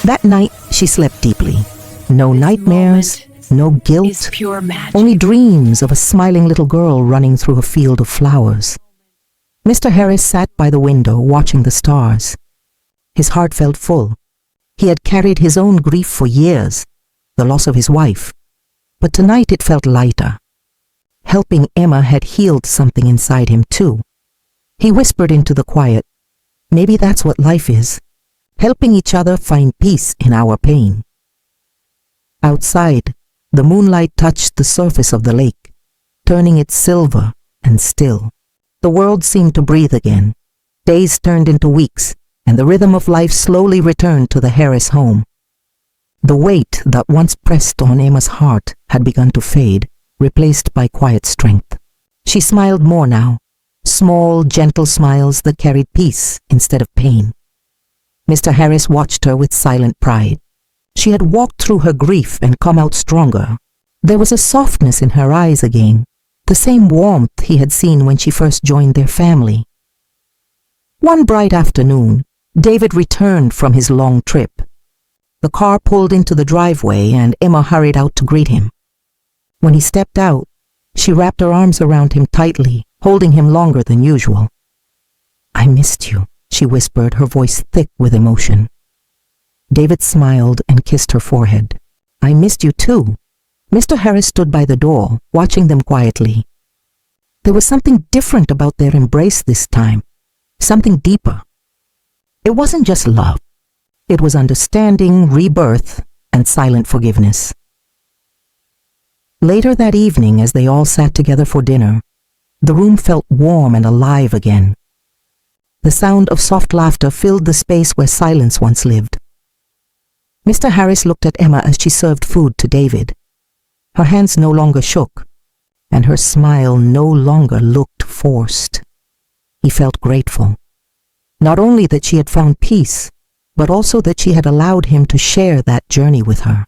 That night, she slept deeply. No nightmares, no guilt, only dreams of a smiling little girl running through a field of flowers. Mr. Harris sat by the window watching the stars. His heart felt full. He had carried his own grief for years, the loss of his wife, but tonight it felt lighter. Helping Emma had healed something inside him too. He whispered into the quiet, "Maybe that's what life is, helping each other find peace in our pain." Outside, the moonlight touched the surface of the lake, turning it silver and still. The world seemed to breathe again. Days turned into weeks, and the rhythm of life slowly returned to the Harris home. The weight that once pressed on Emma's heart had begun to fade, replaced by quiet strength. She smiled more now, small, gentle smiles that carried peace instead of pain. Mr. Harris watched her with silent pride. She had walked through her grief and come out stronger. There was a softness in her eyes again, the same warmth he had seen when she first joined their family. One bright afternoon, David returned from his long trip. The car pulled into the driveway and Emma hurried out to greet him. When he stepped out, she wrapped her arms around him tightly, holding him longer than usual. "I missed you," she whispered, her voice thick with emotion. David smiled and kissed her forehead. "I missed you too." Mr. Harris stood by the door, watching them quietly. There was something different about their embrace this time, something deeper. It wasn't just love. It was understanding, rebirth, and silent forgiveness. Later that evening, as they all sat together for dinner, the room felt warm and alive again. The sound of soft laughter filled the space where silence once lived. Mr. Harris looked at Emma as she served food to David. Her hands no longer shook, and her smile no longer looked forced. He felt grateful. Not only that she had found peace, but also that she had allowed him to share that journey with her.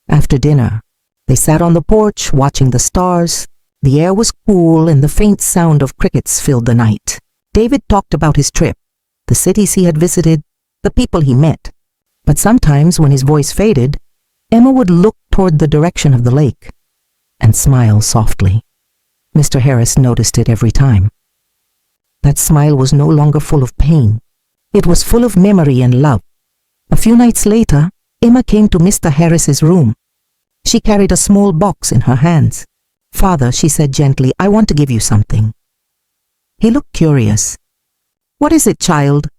After dinner, they sat on the porch watching the stars. The air was cool and the faint sound of crickets filled the night. David talked about his trip, the cities he had visited, the people he met. But sometimes when his voice faded, Emma would look toward the direction of the lake and smile softly. Mr. Harris noticed it every time. That smile was no longer full of pain. It was full of memory and love. A few nights later, Emma came to Mr. Harris's room. She carried a small box in her hands. "Father," she said gently, "I want to give you something." He looked curious. "What is it, child?"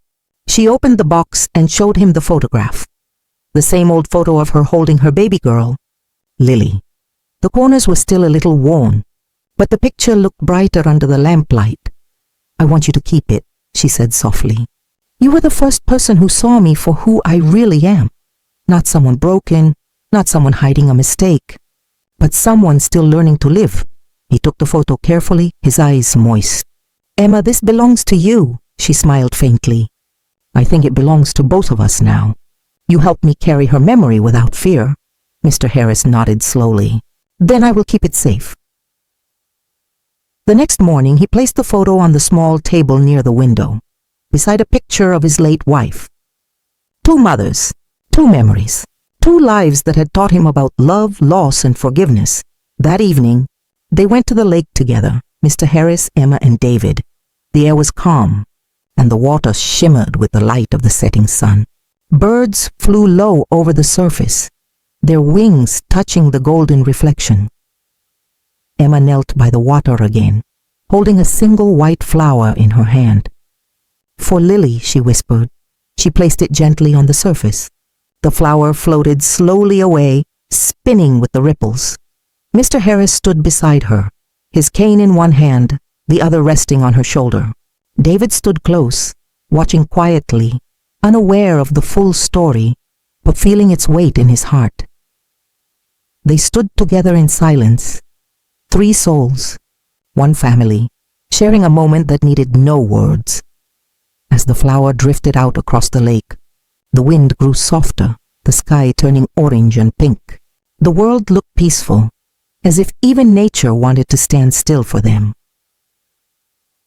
She opened the box and showed him the photograph. The same old photo of her holding her baby girl, Lily. The corners were still a little worn, but the picture looked brighter under the lamplight. "I want you to keep it," she said softly. "You were the first person who saw me for who I really am. Not someone broken, not someone hiding a mistake, but someone still learning to live." He took the photo carefully, his eyes moist. "Emma, this belongs to you," she smiled faintly. "I think it belongs to both of us now. You helped me carry her memory without fear." Mr. Harris nodded slowly. "Then I will keep it safe." The next morning, he placed the photo on the small table near the window, beside a picture of his late wife. Two mothers, two memories, two lives that had taught him about love, loss, and forgiveness. That evening, they went to the lake together, Mr. Harris, Emma, and David. The air was calm, and the water shimmered with the light of the setting sun. Birds flew low over the surface, their wings touching the golden reflection. Emma knelt by the water again, holding a single white flower in her hand. "For Lily," she whispered. She placed it gently on the surface. The flower floated slowly away, spinning with the ripples. Mr. Harris stood beside her, his cane in one hand, the other resting on her shoulder. David stood close, watching quietly, unaware of the full story, but feeling its weight in his heart. They stood together in silence, three souls, one family, sharing a moment that needed no words. As the flower drifted out across the lake, the wind grew softer, the sky turning orange and pink. The world looked peaceful, as if even nature wanted to stand still for them.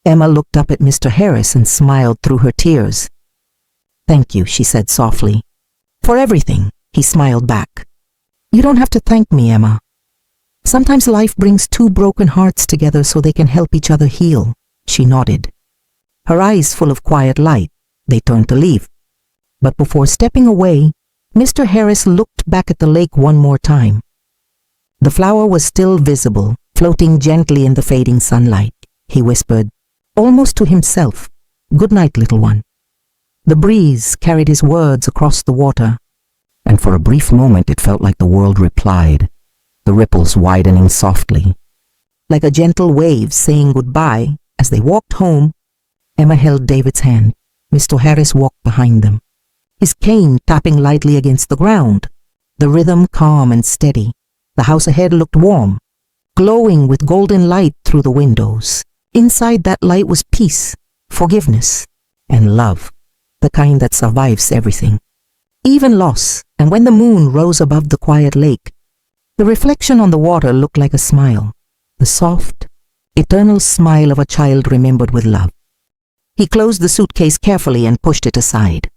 Emma looked up at Mr. Harris and smiled through her tears. "Thank you," she said softly. For everything, he smiled back. You don't have to thank me, Emma. Sometimes life brings two broken hearts together so they can help each other heal. She nodded. Her eyes full of quiet light. They turned to leave. But before stepping away, Mr. Harris looked back at the lake one more time. The flower was still visible, floating gently in the fading sunlight. He whispered, almost to himself, "Good night, little one." The breeze carried his words across the water, and for a brief moment it felt like the world replied, the ripples widening softly. Like a gentle wave saying goodbye, as they walked home, Emma held David's hand. Mr. Harris walked behind them, his cane tapping lightly against the ground, the rhythm calm and steady. The house ahead looked warm, glowing with golden light through the windows. Inside that light was peace, forgiveness, and love, the kind that survives everything, even loss. And when the moon rose above the quiet lake, the reflection on the water looked like a smile, the soft, eternal smile of a child remembered with love. He closed the suitcase carefully and pushed it aside.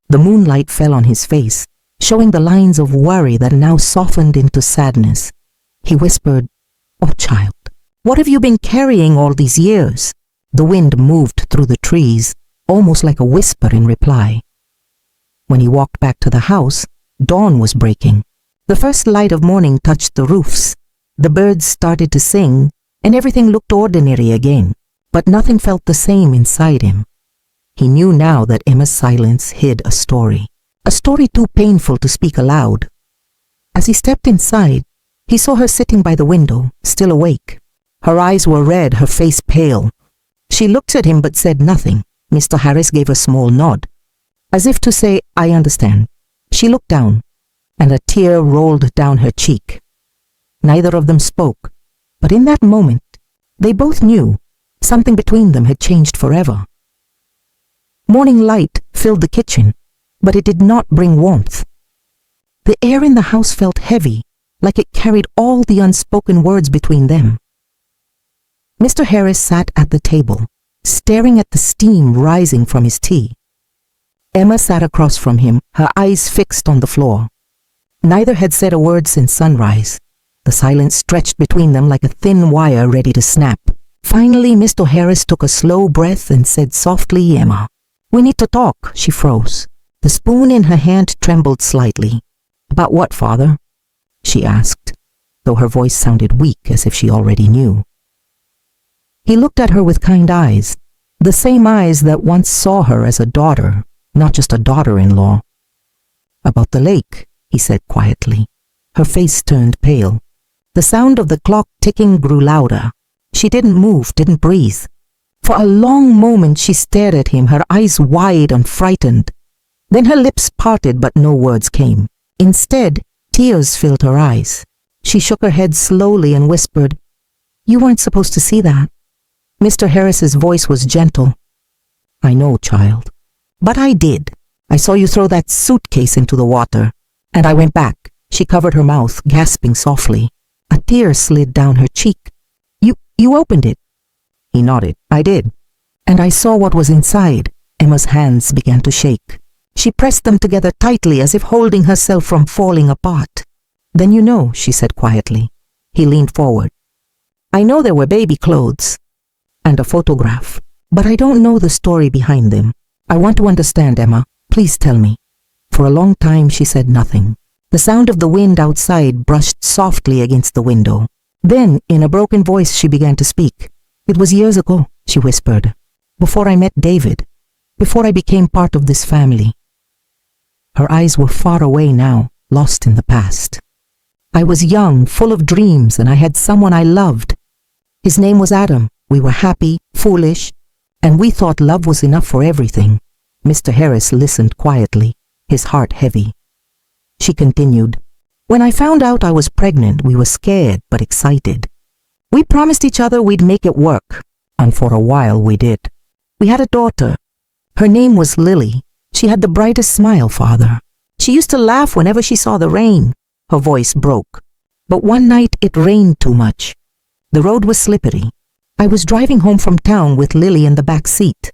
The moonlight fell on his face, showing the lines of worry that now softened into sadness. He whispered, "Oh, child, what have you been carrying all these years?" The wind moved through the trees, almost like a whisper in reply. When he walked back to the house, dawn was breaking. The first light of morning touched the roofs. The birds started to sing, and everything looked ordinary again. But nothing felt the same inside him. He knew now that Emma's silence hid a story too painful to speak aloud. As he stepped inside, he saw her sitting by the window, still awake. Her eyes were red, her face pale. She looked at him but said nothing. Mr. Harris gave a small nod, as if to say, "I understand." She looked down, and a tear rolled down her cheek. Neither of them spoke, but in that moment, they both knew something between them had changed forever. Morning light filled the kitchen, but it did not bring warmth. The air in the house felt heavy, like it carried all the unspoken words between them. Mr. Harris sat at the table, staring at the steam rising from his tea. Emma sat across from him, her eyes fixed on the floor. Neither had said a word since sunrise. The silence stretched between them like a thin wire ready to snap. Finally, Mr. Harris took a slow breath and said softly, "Emma, we need to talk." She froze. The spoon in her hand trembled slightly. "About what, Father?" she asked, though her voice sounded weak as if she already knew. He looked at her with kind eyes, the same eyes that once saw her as a daughter, not just a daughter-in-law. "About the lake," he said quietly. Her face turned pale. The sound of the clock ticking grew louder. She didn't move, didn't breathe. For a long moment she stared at him, her eyes wide and frightened. Then her lips parted, but no words came. Instead, tears filled her eyes. She shook her head slowly and whispered, "You weren't supposed to see that." Mr. Harris's voice was gentle. "I know, child. But I did. I saw you throw that suitcase into the water, and I went back." She covered her mouth, gasping softly. A tear slid down her cheek. You opened it." He nodded. "I did. And I saw what was inside." Emma's hands began to shake. She pressed them together tightly as if holding herself from falling apart. "Then you know," she said quietly. He leaned forward. "I know there were baby clothes and a photograph, but I don't know the story behind them. I want to understand, Emma. Please tell me." For a long time she said nothing. The sound of the wind outside brushed softly against the window. Then, in a broken voice, she began to speak. "It was years ago," she whispered, "before I met David, before I became part of this family." Her eyes were far away now, lost in the past. "I was young, full of dreams, and I had someone I loved. His name was Adam. We were happy, foolish, and we thought love was enough for everything." Mr. Harris listened quietly, his heart heavy. She continued, "When I found out I was pregnant, we were scared but excited. We promised each other we'd make it work, and for a while we did. We had a daughter. Her name was Lily. She had the brightest smile, Father. She used to laugh whenever she saw the rain." Her voice broke. "But one night it rained too much. The road was slippery. I was driving home from town with Lily in the back seat.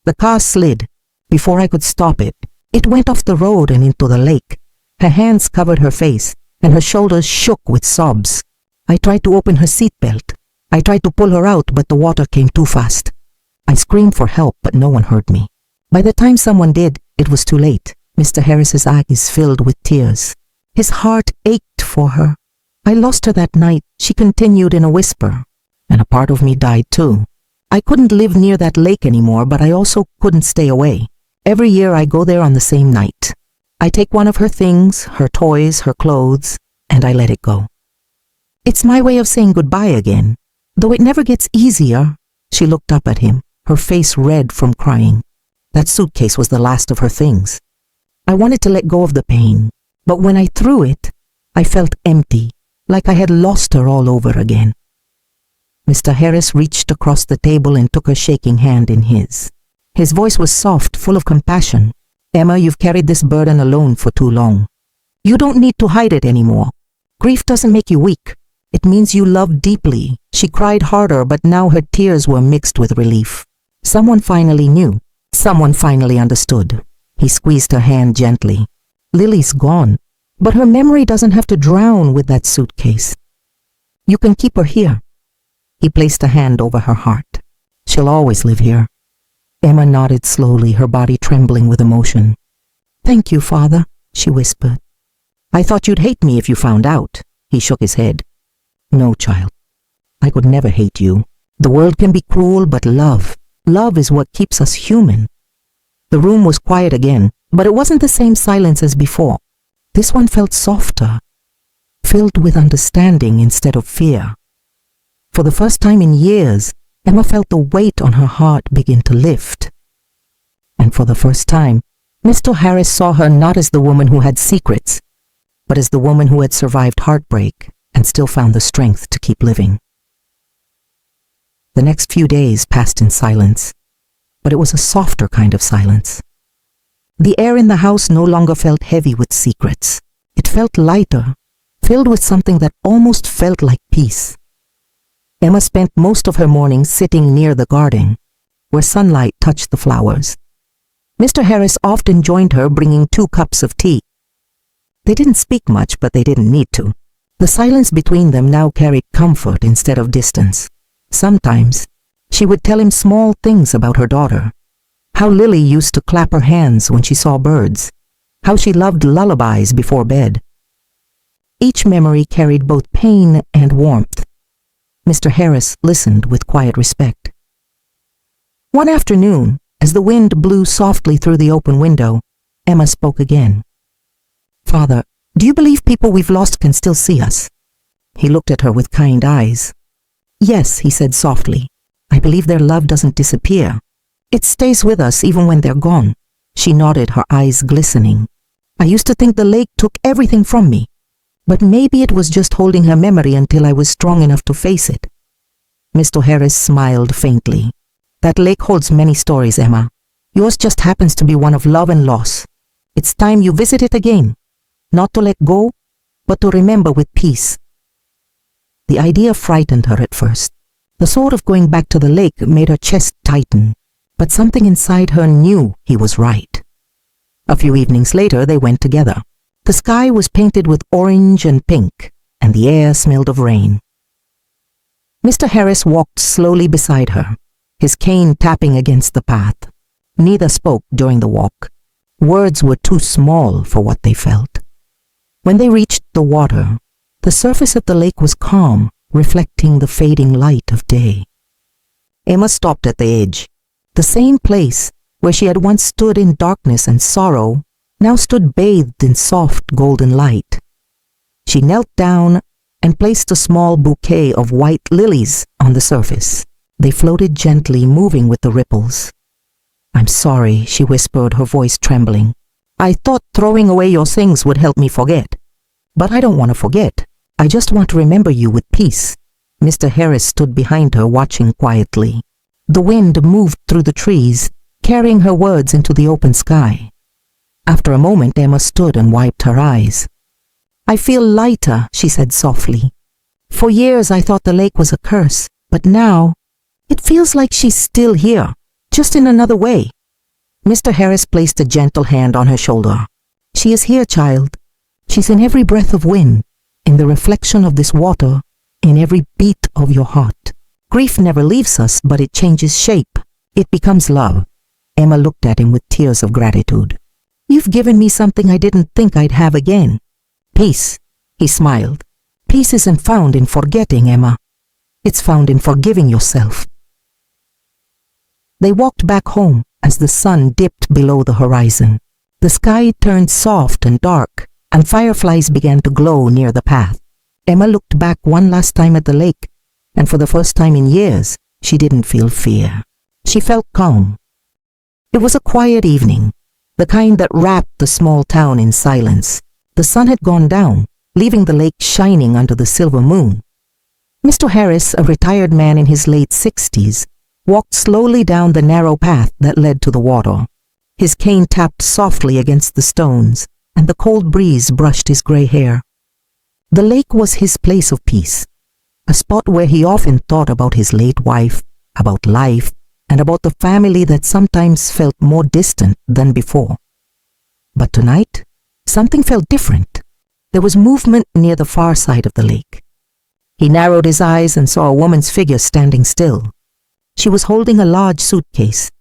The car slid. Before I could stop it, It went off the road and into the lake. Her hands covered her face, and her shoulders shook with sobs. I tried to open her seatbelt. I tried to pull her out, but the water came too fast. I screamed for help, but no one heard me. By the time someone did, it was too late. Mr. Harris's eyes filled with tears. His heart ached for her. I lost her that night, she continued in a whisper, and a part of me died too. I couldn't live near that lake anymore, but I also couldn't stay away. Every year I go there on the same night. I take one of her things, her toys, her clothes, and I let it go. It's my way of saying goodbye again, though it never gets easier. She looked up at him, her face red from crying. That suitcase was the last of her things. I wanted to let go of the pain, but when I threw it, I felt empty, like I had lost her all over again. Mr. Harris reached across the table and took her shaking hand in his. His voice was soft, full of compassion. Emma, you've carried this burden alone for too long. You don't need to hide it anymore. Grief doesn't make you weak. It means you love deeply. She cried harder, but now her tears were mixed with relief. Someone finally knew. Someone finally understood. He squeezed her hand gently. Lily's gone, but her memory doesn't have to drown with that suitcase. You can keep her here. He placed a hand over her heart. She'll always live here. Emma nodded slowly, her body trembling with emotion. Thank you, Father, she whispered. I thought you'd hate me if you found out. He shook his head. No, child. I could never hate you. The world can be cruel, but love is what keeps us human. The room was quiet again, but it wasn't the same silence as before. This one felt softer, filled with understanding instead of fear. For the first time in years, Emma felt the weight on her heart begin to lift. And for the first time, Mr. Harris saw her not as the woman who had secrets, but as the woman who had survived heartbreak and still found the strength to keep living. The next few days passed in silence, but it was a softer kind of silence. The air in the house no longer felt heavy with secrets. It felt lighter, filled with something that almost felt like peace. Emma spent most of her mornings sitting near the garden, where sunlight touched the flowers. Mr. Harris often joined her, bringing 2 cups of tea. They didn't speak much, but they didn't need to. The silence between them now carried comfort instead of distance. Sometimes, she would tell him small things about her daughter. How Lily used to clap her hands when she saw birds. How she loved lullabies before bed. Each memory carried both pain and warmth. Mr. Harris listened with quiet respect. One afternoon, as the wind blew softly through the open window, Emma spoke again. Father, do you believe people we've lost can still see us? He looked at her with kind eyes. Yes, he said softly. I believe their love doesn't disappear. It stays with us even when they're gone. She nodded, her eyes glistening. I used to think the lake took everything from me, but maybe it was just holding her memory until I was strong enough to face it. Mr. Harris smiled faintly. That lake holds many stories, Emma. Yours just happens to be one of love and loss. It's time you visit it again. Not to let go, but to remember with peace. The idea frightened her at first. The thought of going back to the lake made her chest tighten, but something inside her knew he was right. A few evenings later, they went together. The sky was painted with orange and pink, and the air smelled of rain. Mr. Harris walked slowly beside her, his cane tapping against the path. Neither spoke during the walk. Words were too small for what they felt. When they reached the water, the surface of the lake was calm, reflecting the fading light of day. Emma stopped at the edge. The same place where she had once stood in darkness and sorrow now stood bathed in soft golden light. She knelt down and placed a small bouquet of white lilies on the surface. They floated gently, moving with the ripples. I'm sorry, she whispered, her voice trembling. I thought throwing away your things would help me forget. But I don't want to forget. I just want to remember you with peace. Mr. Harris stood behind her, watching quietly. The wind moved through the trees, carrying her words into the open sky. After a moment, Emma stood and wiped her eyes. I feel lighter, she said softly. For years I thought the lake was a curse, but now it feels like she's still here, just in another way. Mr. Harris placed a gentle hand on her shoulder. "She is here, child. She's in every breath of wind, in the reflection of this water, in every beat of your heart. Grief never leaves us, but it changes shape. It becomes love." Emma looked at him with tears of gratitude. "You've given me something I didn't think I'd have again. Peace," he smiled. "Peace isn't found in forgetting, Emma. It's found in forgiving yourself." They walked back home as the sun dipped below the horizon. The sky turned soft and dark, and fireflies began to glow near the path. Emma looked back one last time at the lake, and for the first time in years, she didn't feel fear. She felt calm. It was a quiet evening, the kind that wrapped the small town in silence. The sun had gone down, leaving the lake shining under the silver moon. Mr. Harris, a retired man in his late 60s, walked slowly down the narrow path that led to the water. His cane tapped softly against the stones, and the cold breeze brushed his gray hair. The lake was his place of peace, a spot where he often thought about his late wife, about life, and about the family that sometimes felt more distant than before. But tonight, something felt different. There was movement near the far side of the lake. He narrowed his eyes and saw a woman's figure standing still. She was holding a large suitcase.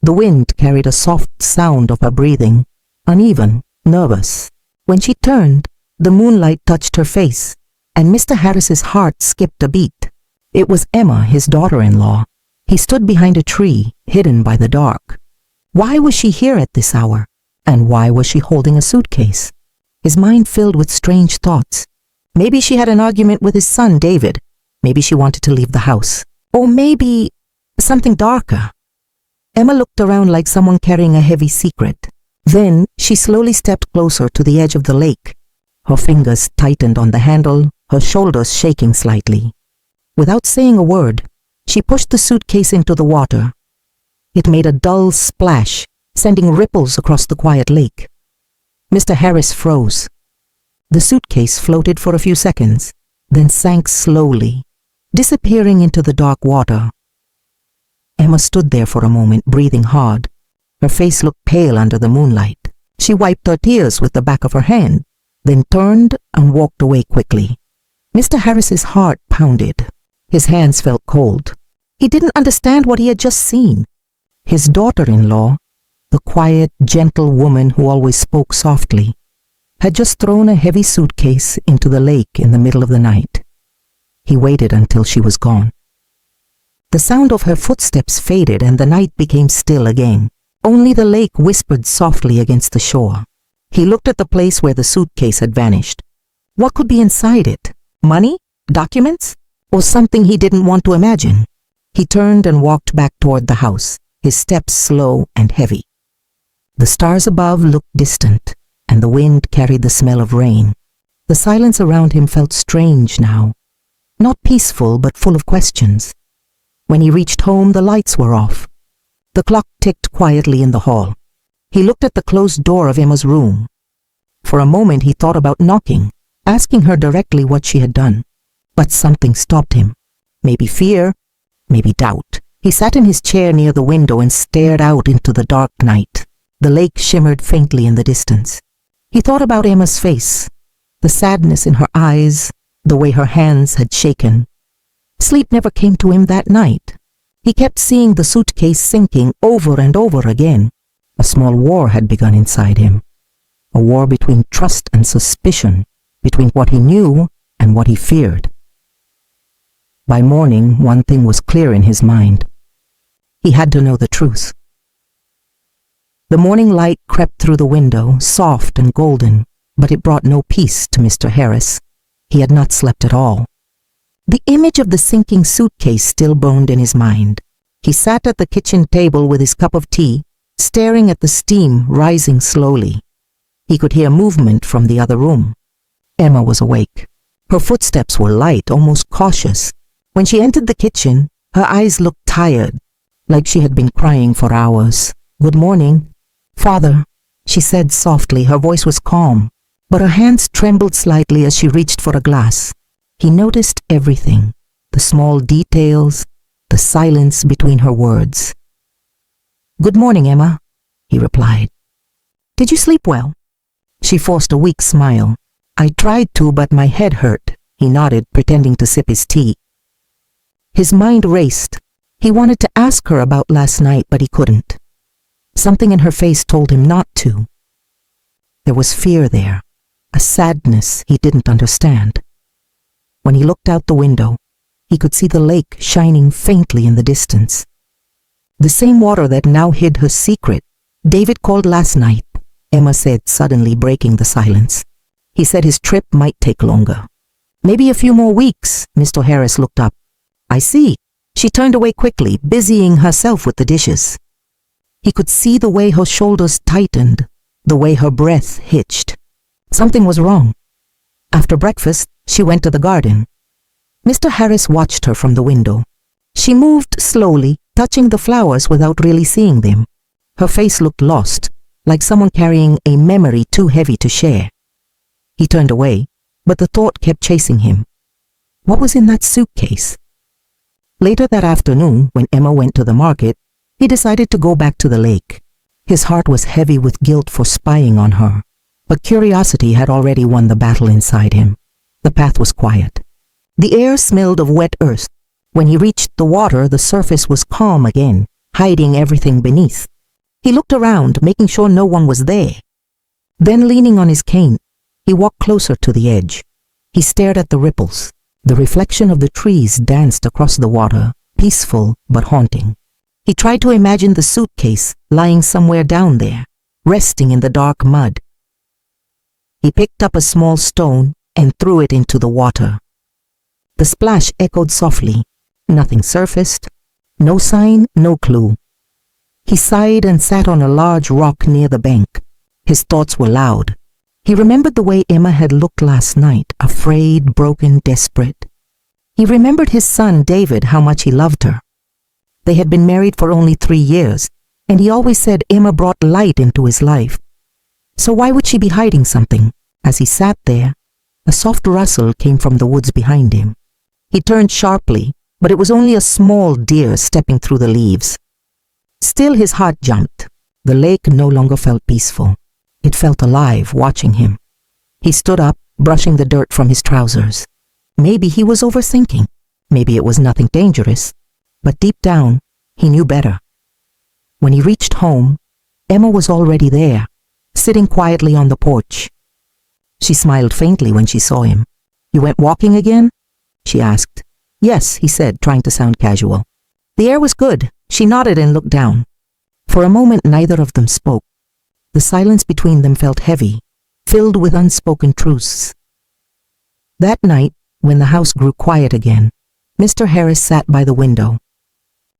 The wind carried a soft sound of her breathing, uneven, nervous. When she turned, the moonlight touched her face, and Mr. Harris's heart skipped a beat. It was Emma, his daughter-in-law. He stood behind a tree, hidden by the dark. Why was she here at this hour? And why was she holding a suitcase? His mind filled with strange thoughts. Maybe she had an argument with his son, David. Maybe she wanted to leave the house. Or maybe something darker. Emma looked around like someone carrying a heavy secret. Then she slowly stepped closer to the edge of the lake. Her fingers tightened on the handle, her shoulders shaking slightly. Without saying a word, she pushed the suitcase into the water. It made a dull splash, sending ripples across the quiet lake. Mr. Harris froze. The suitcase floated for a few seconds, then sank slowly, disappearing into the dark water. Emma stood there for a moment, breathing hard. Her face looked pale under the moonlight. She wiped her tears with the back of her hand, then turned and walked away quickly. Mr. Harris's heart pounded. His hands felt cold. He didn't understand what he had just seen. His daughter-in-law, the quiet, gentle woman who always spoke softly, had just thrown a heavy suitcase into the lake in the middle of the night. He waited until she was gone. The sound of her footsteps faded and the night became still again. Only the lake whispered softly against the shore. He looked at the place where the suitcase had vanished. What could be inside it? Money? Documents? Or something he didn't want to imagine? He turned and walked back toward the house, his steps slow and heavy. The stars above looked distant, and the wind carried the smell of rain. The silence around him felt strange now. Not peaceful, but full of questions. When he reached home, the lights were off. The clock ticked quietly in the hall. He looked at the closed door of Emma's room. For a moment he thought about knocking, asking her directly what she had done. But something stopped him. Maybe fear, maybe doubt. He sat in his chair near the window and stared out into the dark night. The lake shimmered faintly in the distance. He thought about Emma's face, the sadness in her eyes, the way her hands had shaken. Sleep never came to him that night. He kept seeing the suitcase sinking over and over again. A small war had begun inside him. A war between trust and suspicion, between what he knew and what he feared. By morning, one thing was clear in his mind. He had to know the truth. The morning light crept through the window, soft and golden, but it brought no peace to Mr. Harris. He had not slept at all. The image of the sinking suitcase still burned in his mind. He sat at the kitchen table with his cup of tea, staring at the steam rising slowly. He could hear movement from the other room. Emma was awake. Her footsteps were light, almost cautious. When she entered the kitchen, her eyes looked tired, like she had been crying for hours. "Good morning, Father," she said softly. Her voice was calm, but her hands trembled slightly as she reached for a glass. He noticed everything, the small details, the silence between her words. "Good morning, Emma," he replied. Did you sleep well? She forced a weak smile. I tried to, but my head hurt, he nodded, pretending to sip his tea. His mind raced. He wanted to ask her about last night, but he couldn't. Something in her face told him not to. There was fear there, a sadness he didn't understand. When he looked out the window, he could see the lake shining faintly in the distance. The same water that now hid her secret. David called last night, Emma said, suddenly breaking the silence. He said his trip might take longer. Maybe a few more weeks. Mr. Harris looked up. I see. She turned away quickly, busying herself with the dishes. He could see the way her shoulders tightened, the way her breath hitched. Something was wrong. After breakfast, she went to the garden. Mr. Harris watched her from the window. She moved slowly, touching the flowers without really seeing them. Her face looked lost, like someone carrying a memory too heavy to share. He turned away, but the thought kept chasing him. What was in that suitcase? Later that afternoon, when Emma went to the market, he decided to go back to the lake. His heart was heavy with guilt for spying on her, but curiosity had already won the battle inside him. The path was quiet. The air smelled of wet earth. When he reached the water, the surface was calm again, hiding everything beneath. He looked around, making sure no one was there. Then, leaning on his cane, he walked closer to the edge. He stared at the ripples. The reflection of the trees danced across the water, peaceful but haunting. He tried to imagine the suitcase lying somewhere down there, resting in the dark mud. He picked up a small stone and threw it into the water. The splash echoed softly. Nothing surfaced. No sign, no clue. He sighed and sat on a large rock near the bank. His thoughts were loud. He remembered the way Emma had looked last night, afraid, broken, desperate. He remembered his son, David, how much he loved her. They had been married for only 3 years, and he always said Emma brought light into his life. So why would she be hiding something? As he sat there, a soft rustle came from the woods behind him. He turned sharply, but it was only a small deer stepping through the leaves. Still, his heart jumped. The lake no longer felt peaceful. It felt alive, watching him. He stood up, brushing the dirt from his trousers. Maybe he was overthinking. Maybe it was nothing dangerous. But deep down, he knew better. When he reached home, Emma was already there, sitting quietly on the porch. She smiled faintly when she saw him. You went walking again? She asked. Yes, he said, trying to sound casual. The air was good. She nodded and looked down. For a moment, neither of them spoke. The silence between them felt heavy, filled with unspoken truths. That night, when the house grew quiet again, Mr. Harris sat by the window.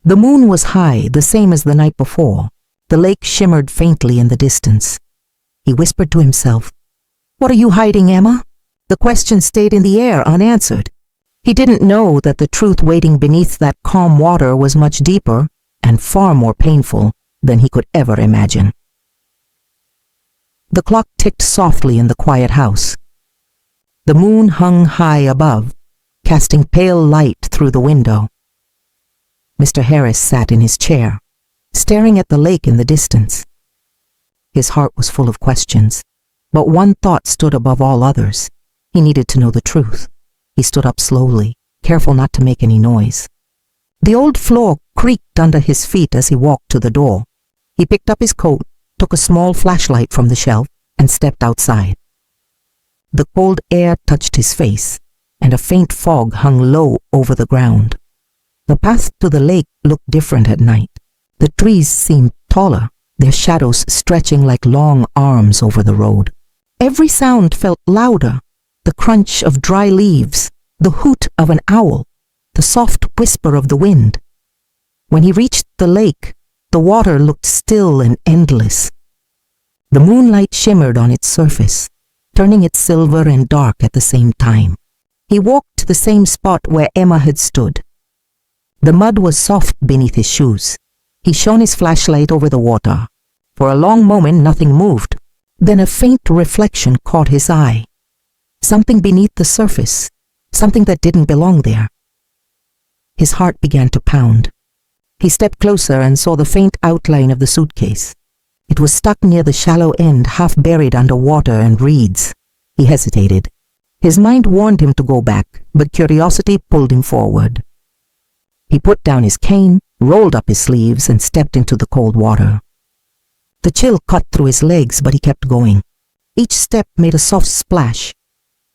The moon was high, the same as the night before. The lake shimmered faintly in the distance. He whispered to himself, What are you hiding, Emma? The question stayed in the air, unanswered. He didn't know that the truth waiting beneath that calm water was much deeper and far more painful than he could ever imagine. The clock ticked softly in the quiet house. The moon hung high above, casting pale light through the window. Mr. Harris sat in his chair, staring at the lake in the distance. His heart was full of questions, but one thought stood above all others. He needed to know the truth. He stood up slowly, careful not to make any noise. The old floor creaked under his feet as he walked to the door. He picked up his coat, took a small flashlight from the shelf, and stepped outside. The cold air touched his face, and a faint fog hung low over the ground. The path to the lake looked different at night. The trees seemed taller, their shadows stretching like long arms over the road. Every sound felt louder, the crunch of dry leaves, the hoot of an owl, the soft whisper of the wind. When he reached the lake, the water looked still and endless. The moonlight shimmered on its surface, turning it silver and dark at the same time. He walked to the same spot where Emma had stood. The mud was soft beneath his shoes. He shone his flashlight over the water. For a long moment, nothing moved. Then a faint reflection caught his eye. Something beneath the surface, something that didn't belong there. His heart began to pound. He stepped closer and saw the faint outline of the suitcase. It was stuck near the shallow end, half buried under water and reeds. He hesitated. His mind warned him to go back, but curiosity pulled him forward. He put down his cane, rolled up his sleeves, and stepped into the cold water. The chill cut through his legs, but he kept going. Each step made a soft splash.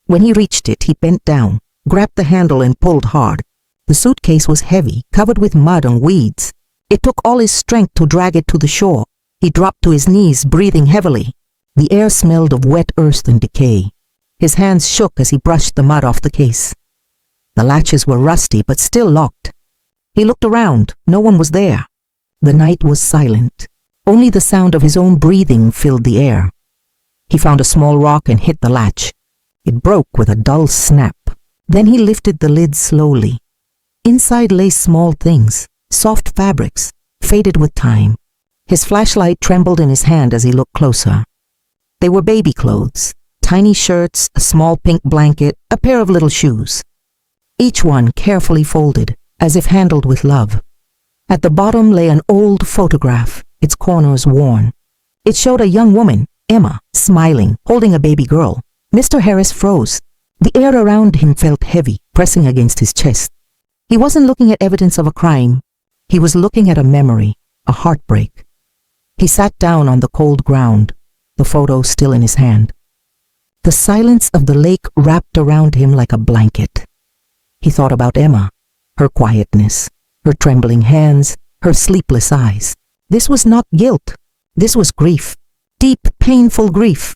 When he reached it, he bent down, grabbed the handle, and pulled hard. The suitcase was heavy, covered with mud and weeds. It took all his strength to drag it to the shore. He dropped to his knees, breathing heavily. The air smelled of wet earth and decay. His hands shook as he brushed the mud off the case. The latches were rusty, but still locked. He looked around. No one was there. The night was silent. Only the sound of his own breathing filled the air. He found a small rock and hit the latch. It broke with a dull snap. Then he lifted the lid slowly. Inside lay small things, soft fabrics, faded with time. His flashlight trembled in his hand as he looked closer. They were baby clothes, tiny shirts, a small pink blanket, a pair of little shoes. Each one carefully folded, as if handled with love. At the bottom lay an old photograph, its corners worn. It showed a young woman, Emma, smiling, holding a baby girl. Mr. Harris froze. The air around him felt heavy, pressing against his chest. He wasn't looking at evidence of a crime. He was looking at a memory, a heartbreak. He sat down on the cold ground, the photo still in his hand. The silence of the lake wrapped around him like a blanket. He thought about Emma, her quietness, her trembling hands, her sleepless eyes. This was not guilt. This was grief. Deep, painful grief.